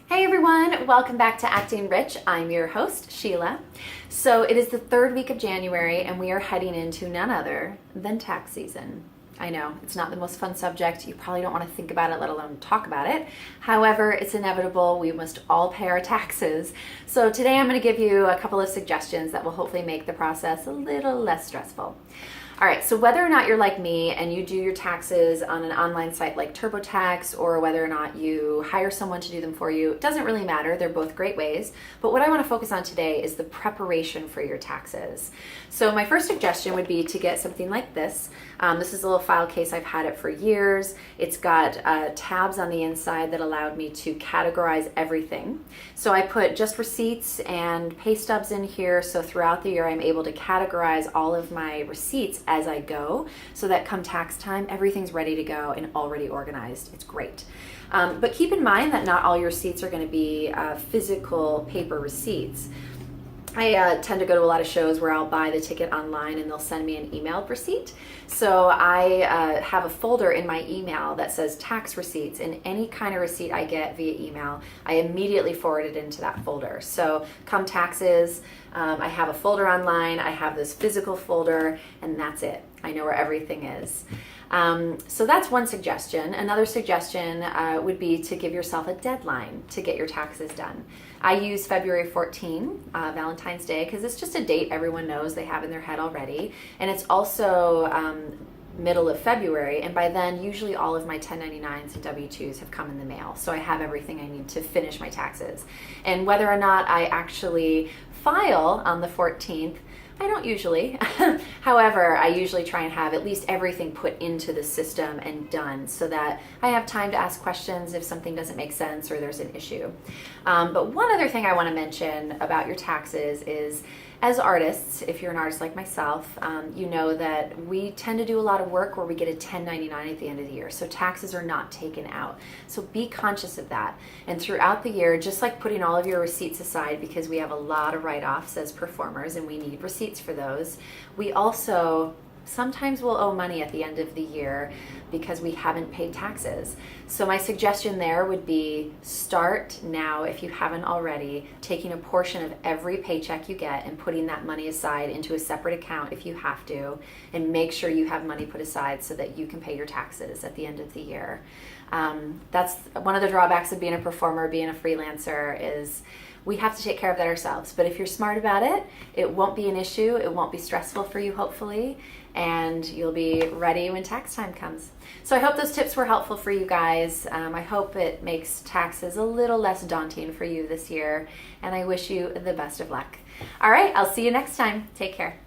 Hey everyone, welcome back to Acting Rich. I'm your host, Sheila. So it is the third week of January and we are heading into none other than tax season. I know, it's not the most fun subject. You probably don't want to think about it, let alone talk about it. However, it's inevitable. We must all pay our taxes. So today I'm going to give you a couple of suggestions that will hopefully make the process a little less stressful. All right, so whether or not you're like me and you do your taxes on an online site like TurboTax, or whether or not you hire someone to do them for you, it doesn't really matter. They're both great ways. But what I want to focus on today is the preparation for your taxes. So my first suggestion would be to get something like this. This is a little file case. I've had it for years. It's got tabs on the inside that allowed me to categorize everything. So I put just receipts and pay stubs in here. So throughout the year, I'm able to categorize all of my receipts as I go, so that come tax time, everything's ready to go and already organized. It's great. But keep in mind that not all your receipts are going to be physical paper receipts. I tend to go to a lot of shows where I'll buy the ticket online and they'll send me an emailed receipt. So I have a folder in my email that says tax receipts, and any kind of receipt I get via email, I immediately forward it into that folder. So come taxes, I have a folder online, I have this physical folder, and that's it. I know where everything is. So that's one suggestion. Another suggestion would be to give yourself a deadline to get your taxes done. I use February 14, Valentine's Day, because it's just a date everyone knows they have in their head already. And it's also middle of February, and by then usually all of my 1099s and W-2s have come in the mail. So I have everything I need to finish my taxes. And whether or not I actually file on the 14th, I don't usually. However, I usually try and have at least everything put into the system and done so that I have time to ask questions if something doesn't make sense or there's an issue. But one other thing I want to mention about your taxes is, as artists, if you're an artist like myself, you know that we tend to do a lot of work where we get a 1099 at the end of the year. So taxes are not taken out. So be conscious of that. And throughout the year, just like putting all of your receipts aside, because we have a lot of write-offs as performers and we need receipts for those, we also sometimes will owe money at the end of the year because we haven't paid taxes. So my suggestion there would be start now, if you haven't already, taking a portion of every paycheck you get and putting that money aside into a separate account if you have to, and make sure you have money put aside so that you can pay your taxes at the end of the year. That's one of the drawbacks of being a performer, being a freelancer, is we have to take care of that ourselves. But if you're smart about it, it won't be an issue. It won't be stressful for you, hopefully, and you'll be ready when tax time comes. So I hope those tips were helpful for you guys. I hope it makes taxes a little less daunting for you this year, and I wish you the best of luck. All right, I'll see you next time. Take care.